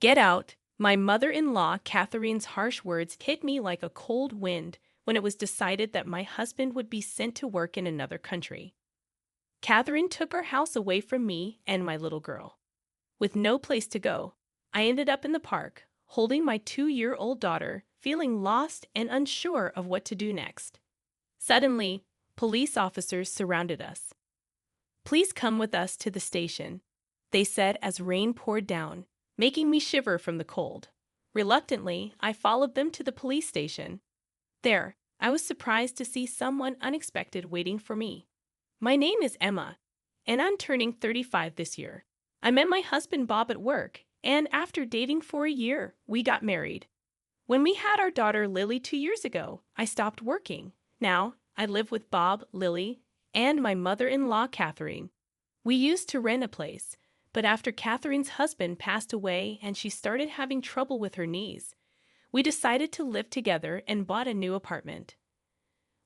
Get out! My mother-in-law, Catherine's harsh words hit me like a cold wind when it was decided that my husband would be sent to work in another country. Catherine took our house away from me and my little girl. With no place to go, I ended up in the park, holding my 2-year-old daughter, feeling lost and unsure of what to do next. Suddenly, police officers surrounded us. "Please come with us to the station," they said as rain poured down, making me shiver from the cold. Reluctantly, I followed them to the police station. There, I was surprised to see someone unexpected waiting for me. "My name is Emma, and I'm turning 35 this year. I met my husband Bob at work, and after dating for a year, we got married. When we had our daughter Lily 2 years ago, I stopped working. Now, I live with Bob, Lily, and my mother-in-law, Catherine. We used to rent a place, but after Catherine's husband passed away and she started having trouble with her knees, we decided to live together and bought a new apartment.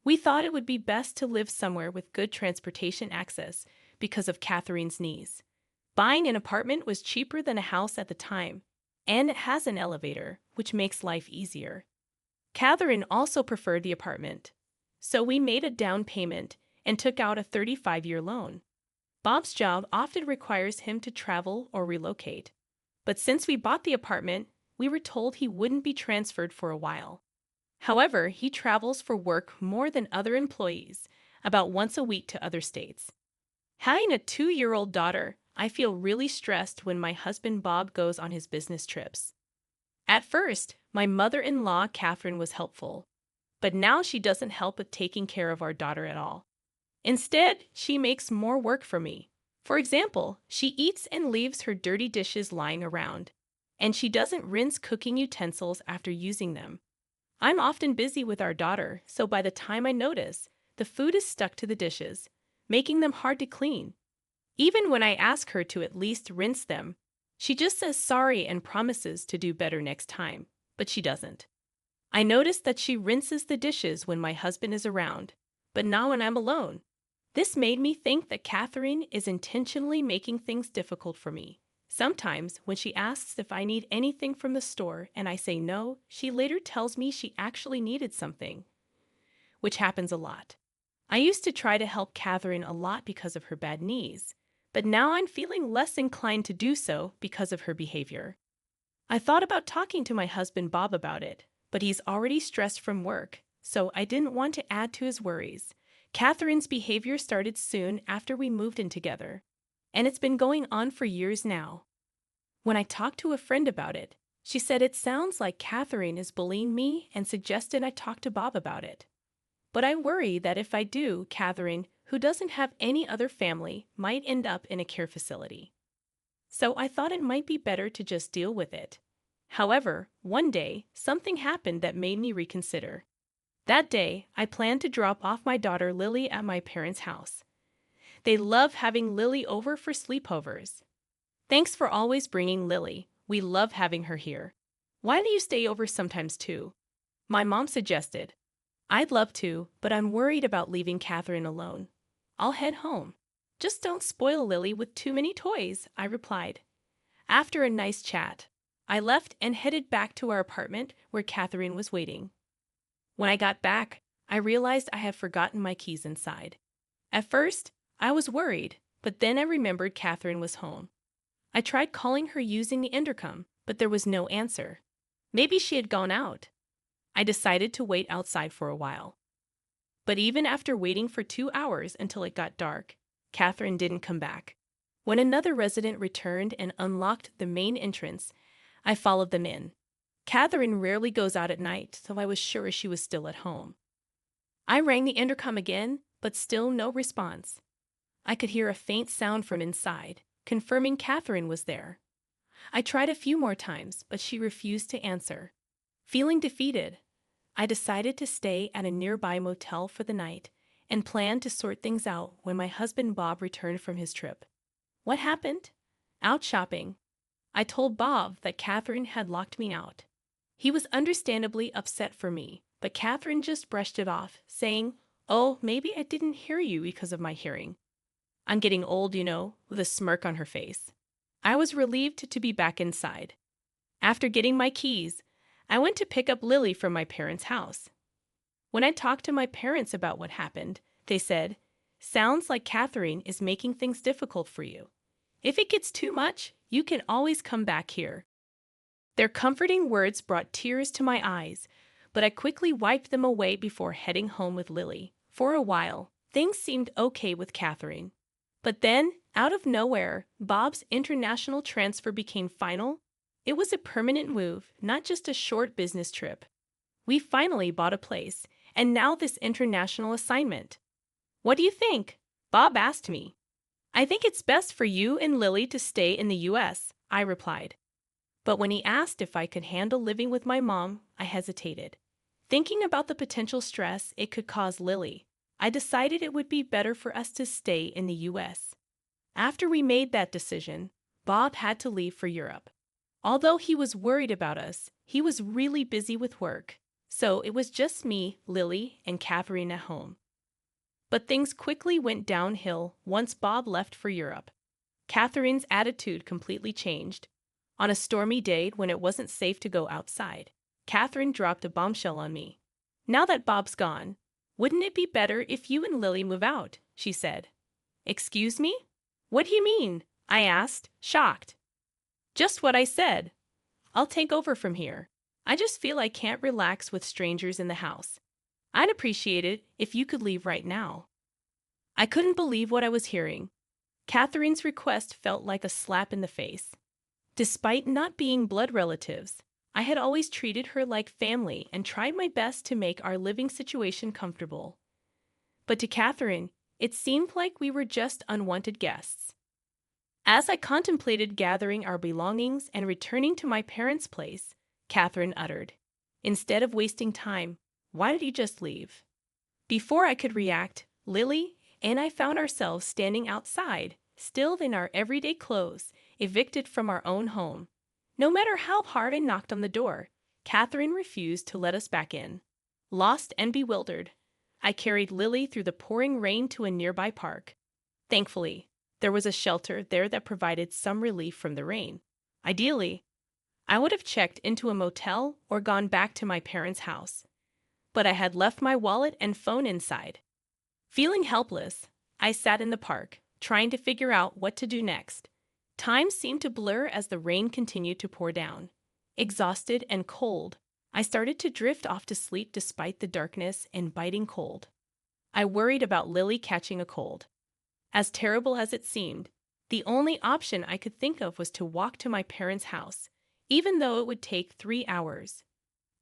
We thought it would be best to live somewhere with good transportation access because of Catherine's knees. Buying an apartment was cheaper than a house at the time, and it has an elevator, which makes life easier. Catherine also preferred the apartment, so we made a down payment and took out a 35-year loan. Bob's job often requires him to travel or relocate, but since we bought the apartment, we were told he wouldn't be transferred for a while. However, he travels for work more than other employees, about once a week to other states. Having a 2-year-old daughter, I feel really stressed when my husband Bob goes on his business trips. At first, my mother-in-law Catherine was helpful, but now she doesn't help with taking care of our daughter at all. Instead, she makes more work for me. For example, she eats and leaves her dirty dishes lying around, and she doesn't rinse cooking utensils after using them. I'm often busy with our daughter, so by the time I notice, the food is stuck to the dishes, making them hard to clean. Even when I ask her to at least rinse them, she just says sorry and promises to do better next time, but she doesn't. I notice that she rinses the dishes when my husband is around, but not when I'm alone. This made me think that Catherine is intentionally making things difficult for me. Sometimes, when she asks if I need anything from the store and I say no, she later tells me she actually needed something, which happens a lot. I used to try to help Catherine a lot because of her bad knees, but now I'm feeling less inclined to do so because of her behavior. I thought about talking to my husband Bob about it, but he's already stressed from work, so I didn't want to add to his worries. Catherine's behavior started soon after we moved in together, and it's been going on for years now. When I talked to a friend about it, she said it sounds like Catherine is bullying me and suggested I talk to Bob about it. But I worry that if I do, Catherine, who doesn't have any other family, might end up in a care facility. So I thought it might be better to just deal with it. However, one day, something happened that made me reconsider. That day, I planned to drop off my daughter Lily at my parents' house. They love having Lily over for sleepovers. "Thanks for always bringing Lily. We love having her here. Why don't you stay over sometimes too?" my mom suggested. "I'd love to, but I'm worried about leaving Catherine alone. I'll head home." "Just don't spoil Lily with too many toys," I replied. After a nice chat, I left and headed back to our apartment where Catherine was waiting. When I got back, I realized I had forgotten my keys inside. At first, I was worried, but then I remembered Catherine was home. I tried calling her using the intercom, but there was no answer. Maybe she had gone out. I decided to wait outside for a while. But even after waiting for 2 hours until it got dark, Catherine didn't come back. When another resident returned and unlocked the main entrance, I followed them in. Catherine rarely goes out at night, so I was sure she was still at home. I rang the intercom again, but still no response. I could hear a faint sound from inside, confirming Catherine was there. I tried a few more times, but she refused to answer. Feeling defeated, I decided to stay at a nearby motel for the night and planned to sort things out when my husband Bob returned from his trip. What happened? Out shopping. I told Bob that Catherine had locked me out. He was understandably upset for me, but Catherine just brushed it off, saying, "Oh, maybe I didn't hear you because of my hearing. I'm getting old, with a smirk on her face. I was relieved to be back inside. After getting my keys, I went to pick up Lily from my parents' house. When I talked to my parents about what happened, they said, "Sounds like Catherine is making things difficult for you. If it gets too much, you can always come back here." Their comforting words brought tears to my eyes, but I quickly wiped them away before heading home with Lily. For a while, things seemed okay with Catherine. But then, out of nowhere, Bob's international transfer became final. It was a permanent move, not just a short business trip. We finally bought a place, and now this international assignment. "What do you think?" Bob asked me. "I think it's best for you and Lily to stay in the US, I replied. But when he asked if I could handle living with my mom, I hesitated. Thinking about the potential stress it could cause Lily, I decided it would be better for us to stay in the US. After we made that decision, Bob had to leave for Europe. Although he was worried about us, he was really busy with work, so it was just me, Lily, and Catherine at home. But things quickly went downhill once Bob left for Europe. Catherine's attitude completely changed. On a stormy day when it wasn't safe to go outside, Catherine dropped a bombshell on me. "Now that Bob's gone, wouldn't it be better if you and Lily move out?" she said. "Excuse me? What do you mean?" I asked, shocked. "Just what I said. I'll take over from here. I just feel I can't relax with strangers in the house. I'd appreciate it if you could leave right now." I couldn't believe what I was hearing. Catherine's request felt like a slap in the face. Despite not being blood relatives, I had always treated her like family and tried my best to make our living situation comfortable. But to Catherine, it seemed like we were just unwanted guests. As I contemplated gathering our belongings and returning to my parents' place, Catherine uttered, "Instead of wasting time, why did you just leave?" Before I could react, Lily and I found ourselves standing outside, still in our everyday clothes, evicted from our own home. No matter how hard I knocked on the door, Catherine refused to let us back in. Lost and bewildered, I carried Lily through the pouring rain to a nearby park. Thankfully, there was a shelter there that provided some relief from the rain. Ideally, I would have checked into a motel or gone back to my parents' house. But I had left my wallet and phone inside. Feeling helpless, I sat in the park, trying to figure out what to do next. Time seemed to blur as the rain continued to pour down. Exhausted and cold, I started to drift off to sleep despite the darkness and biting cold. I worried about Lily catching a cold. As terrible as it seemed, the only option I could think of was to walk to my parents' house, even though it would take 3 hours.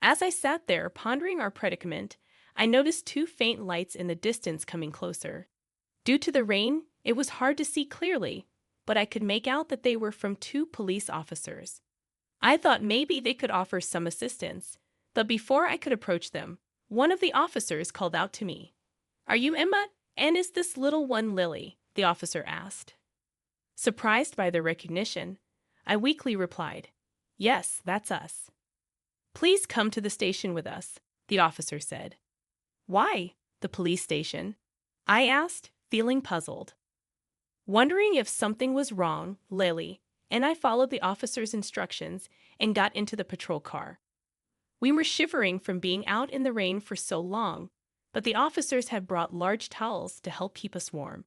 As I sat there pondering our predicament, I noticed 2 faint lights in the distance coming closer. Due to the rain, it was hard to see clearly, but I could make out that they were from 2 police officers. I thought maybe they could offer some assistance, but before I could approach them, one of the officers called out to me. "Are you Emma? And is this little one Lily?" the officer asked. Surprised by their recognition, I weakly replied, "Yes, that's us." "Please come to the station with us," the officer said. "Why, the police station?" I asked, feeling puzzled. Wondering if something was wrong, Lily and I followed the officer's instructions and got into the patrol car. We were shivering from being out in the rain for so long, but the officers had brought large towels to help keep us warm.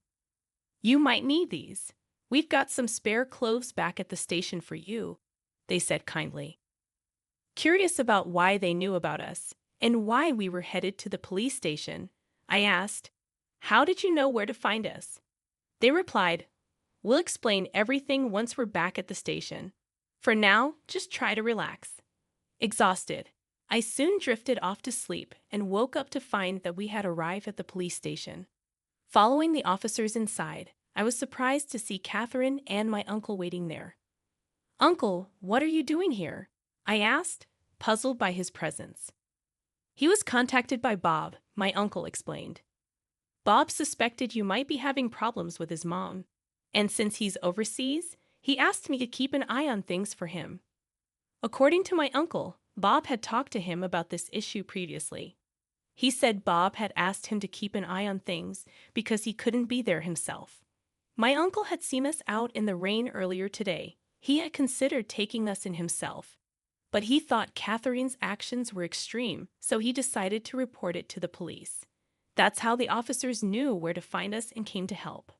"You might need these. We've got some spare clothes back at the station for you," they said kindly. Curious about why they knew about us and why we were headed to the police station, I asked, "How did you know where to find us?" They replied, "We'll explain everything once we're back at the station. For now, just try to relax." Exhausted, I soon drifted off to sleep and woke up to find that we had arrived at the police station. Following the officers inside, I was surprised to see Catherine and my uncle waiting there. "Uncle, what are you doing here?" I asked, puzzled by his presence. "He was contacted by Bob," my uncle explained. "Bob suspected you might be having problems with his mom, and since he's overseas, he asked me to keep an eye on things for him." According to my uncle, Bob had talked to him about this issue previously. He said Bob had asked him to keep an eye on things because he couldn't be there himself. My uncle had seen us out in the rain earlier today. He had considered taking us in himself, But he thought Catherine's actions were extreme, so he decided to report it to the police. That's how the officers knew where to find us and came to help.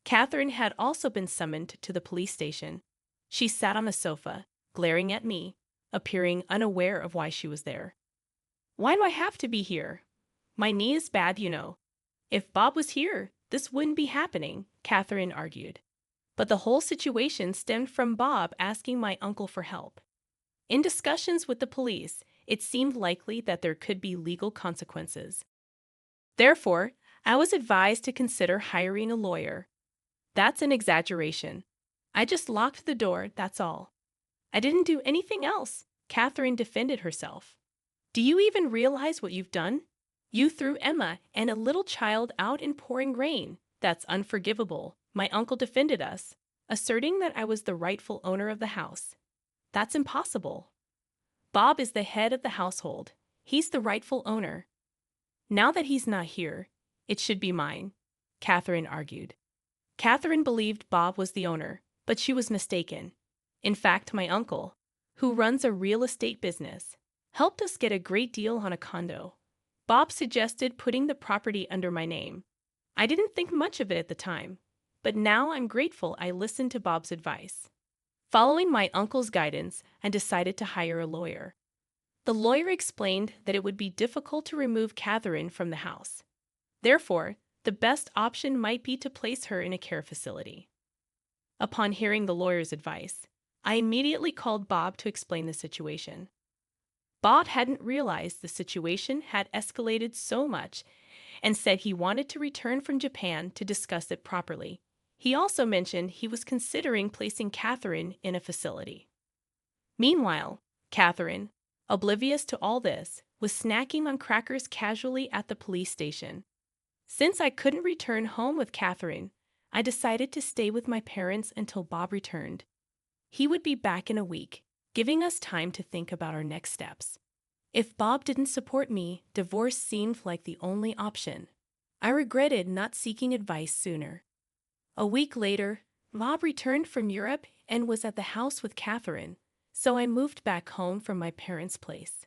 Catherine had also been summoned to the police station. She sat on the sofa, glaring at me, appearing unaware of why she was there. Why do I have to be here? My knee is bad, you know. If Bob was here, this wouldn't be happening, Catherine argued. But the whole situation stemmed from Bob asking my uncle for help. In discussions with the police, it seemed likely that there could be legal consequences. Therefore, I was advised to consider hiring a lawyer. That's an exaggeration. I just locked the door, that's all. I didn't do anything else, Catherine defended herself. Do you even realize what you've done? You threw Emma and a little child out in pouring rain. That's unforgivable. My uncle defended us, asserting that I was the rightful owner of the house. That's impossible. Bob is the head of the household. He's the rightful owner. Now that he's not here, it should be mine, Catherine argued. Catherine believed Bob was the owner, but she was mistaken. In fact, my uncle, who runs a real estate business, helped us get a great deal on a condo. Bob suggested putting the property under my name. I didn't think much of it at the time, but now I'm grateful I listened to Bob's advice. Following my uncle's guidance, I decided to hire a lawyer. The lawyer explained that it would be difficult to remove Catherine from the house. Therefore, the best option might be to place her in a care facility. Upon hearing the lawyer's advice, I immediately called Bob to explain the situation. Bob hadn't realized the situation had escalated so much and said he wanted to return from Japan to discuss it properly. He also mentioned he was considering placing Catherine in a facility. Meanwhile, Catherine, oblivious to all this, was snacking on crackers casually at the police station. Since I couldn't return home with Catherine, I decided to stay with my parents until Bob returned. He would be back in a week, giving us time to think about our next steps. If Bob didn't support me, divorce seemed like the only option. I regretted not seeking advice sooner. A week later, Bob returned from Europe and was at the house with Catherine, so I moved back home from my parents' place.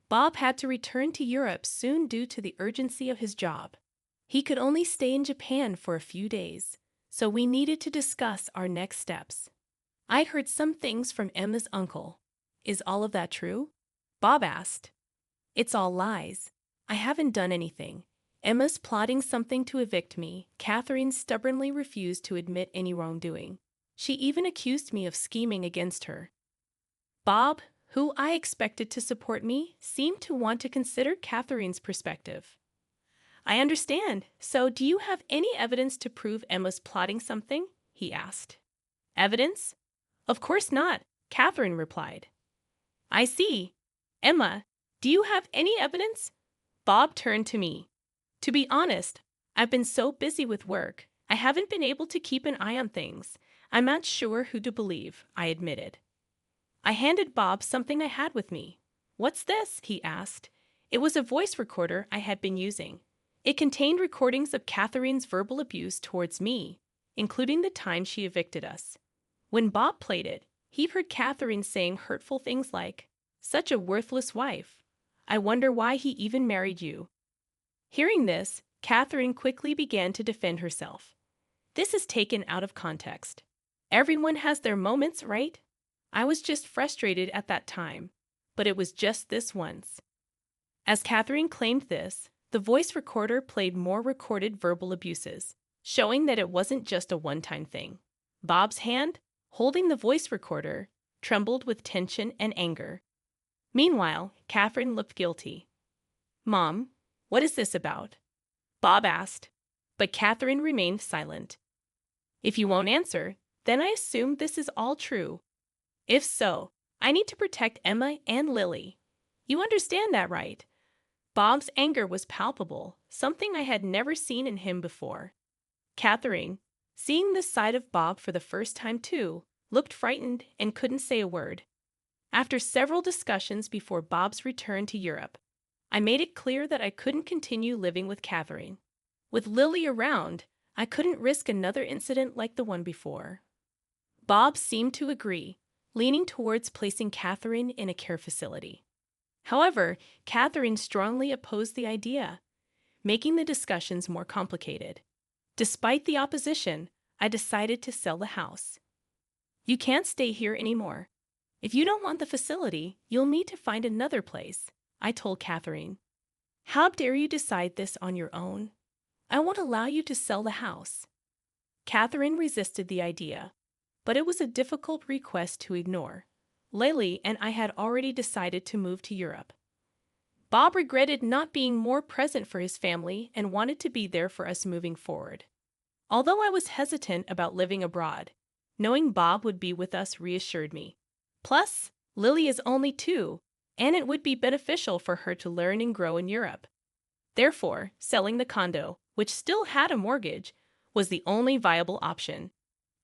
Bob had to return to Europe soon due to the urgency of his job. He could only stay in Japan for a few days, so we needed to discuss our next steps. I'd heard some things from Emma's uncle. Is all of that true? Bob asked. It's all lies. I haven't done anything. Emma's plotting something to evict me. Catherine stubbornly refused to admit any wrongdoing. She even accused me of scheming against her. Bob, who I expected to support me, seemed to want to consider Catherine's perspective. I understand. So do you have any evidence to prove Emma's plotting something? He asked. Evidence? Of course not, Catherine replied. I see. Emma, do you have any evidence? Bob turned to me. To be honest, I've been so busy with work, I haven't been able to keep an eye on things. I'm not sure who to believe, I admitted. I handed Bob something I had with me. What's this? He asked. It was a voice recorder I had been using. It contained recordings of Catherine's verbal abuse towards me, including the time she evicted us. When Bob played it, he heard Catherine saying hurtful things like, "Such a worthless wife. I wonder why he even married you." Hearing this, Catherine quickly began to defend herself. This is taken out of context. Everyone has their moments, right? I was just frustrated at that time, but it was just this once. As Catherine claimed this, the voice recorder played more recorded verbal abuses, showing that it wasn't just a one-time thing. Bob's hand, holding the voice recorder, trembled with tension and anger. Meanwhile, Catherine looked guilty. Mom, what is this about? Bob asked, but Catherine remained silent. If you won't answer, then I assume this is all true. If so, I need to protect Emma and Lily. You understand that, right? Bob's anger was palpable, something I had never seen in him before. Catherine, seeing this side of Bob for the first time too, looked frightened and couldn't say a word. After several discussions before Bob's return to Europe, I made it clear that I couldn't continue living with Catherine. With Lily around, I couldn't risk another incident like the one before. Bob seemed to agree, leaning towards placing Catherine in a care facility. However, Catherine strongly opposed the idea, making the discussions more complicated. Despite the opposition, I decided to sell the house. "You can't stay here anymore. If you don't want the facility, you'll need to find another place," I told Catherine. "How dare you decide this on your own? I won't allow you to sell the house." Catherine resisted the idea, but it was a difficult request to ignore. Lily and I had already decided to move to Europe. Bob regretted not being more present for his family and wanted to be there for us moving forward. Although I was hesitant about living abroad, knowing Bob would be with us reassured me. Plus, Lily is only 2, and it would be beneficial for her to learn and grow in Europe. Therefore, selling the condo, which still had a mortgage, was the only viable option.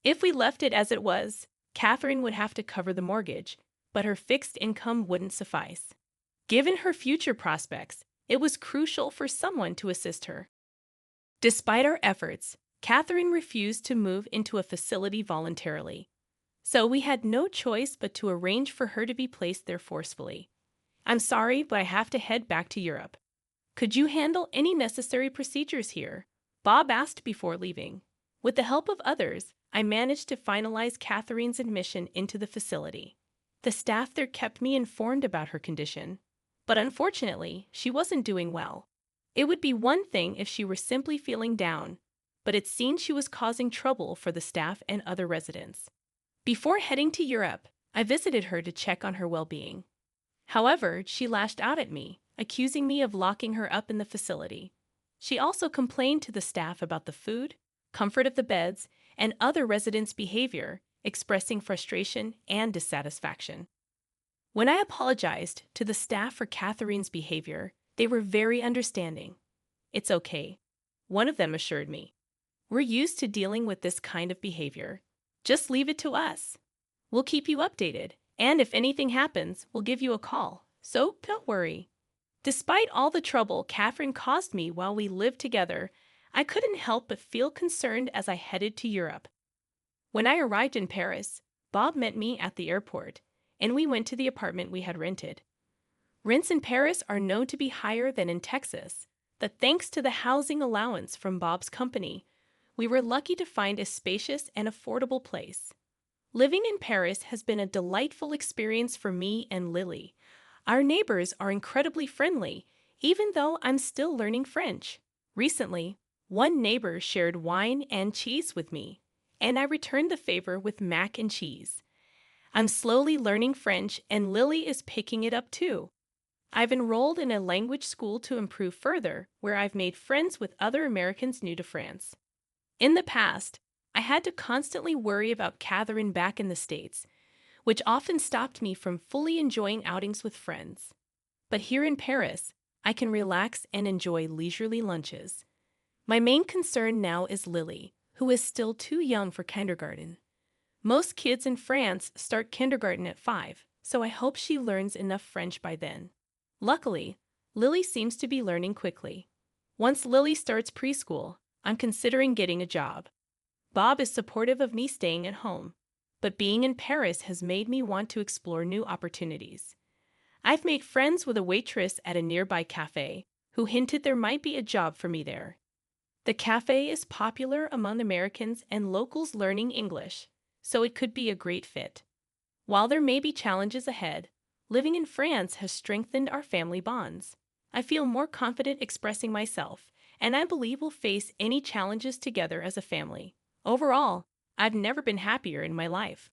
If we left it as it was, Catherine would have to cover the mortgage, but her fixed income wouldn't suffice. Given her future prospects, it was crucial for someone to assist her. Despite our efforts, Catherine refused to move into a facility voluntarily, so we had no choice but to arrange for her to be placed there forcefully. "I'm sorry, but I have to head back to Europe. Could you handle any necessary procedures here?" Bob asked before leaving. With the help of others, I managed to finalize Catherine's admission into the facility. The staff there kept me informed about her condition, but unfortunately, she wasn't doing well. It would be one thing if she were simply feeling down, but it seemed she was causing trouble for the staff and other residents. Before heading to Europe, I visited her to check on her well-being. However, she lashed out at me, accusing me of locking her up in the facility. She also complained to the staff about the food, comfort of the beds, and other residents' behavior, expressing frustration and dissatisfaction. When I apologized to the staff for Catherine's behavior, they were very understanding. "It's okay," one of them assured me. "We're used to dealing with this kind of behavior. Just leave it to us. We'll keep you updated, and if anything happens, we'll give you a call, so don't worry." Despite all the trouble Catherine caused me while we lived together, I couldn't help but feel concerned as I headed to Europe. When I arrived in Paris, Bob met me at the airport, and we went to the apartment we had rented. Rents in Paris are known to be higher than in Texas, but thanks to the housing allowance from Bob's company, we were lucky to find a spacious and affordable place. Living in Paris has been a delightful experience for me and Lily. Our neighbors are incredibly friendly, even though I'm still learning French. Recently, one neighbor shared wine and cheese with me, and I returned the favor with mac and cheese. I'm slowly learning French, and Lily is picking it up too. I've enrolled in a language school to improve further, where I've made friends with other Americans new to France. In the past, I had to constantly worry about Catherine back in the States, which often stopped me from fully enjoying outings with friends. But here in Paris, I can relax and enjoy leisurely lunches. My main concern now is Lily, who is still too young for kindergarten. Most kids in France start kindergarten at 5, so I hope she learns enough French by then. Luckily, Lily seems to be learning quickly. Once Lily starts preschool, I'm considering getting a job. Bob is supportive of me staying at home, but being in Paris has made me want to explore new opportunities. I've made friends with a waitress at a nearby cafe who hinted there might be a job for me there. The cafe is popular among Americans and locals learning English, so it could be a great fit. While there may be challenges ahead, living in France has strengthened our family bonds. I feel more confident expressing myself, and I believe we'll face any challenges together as a family. Overall, I've never been happier in my life.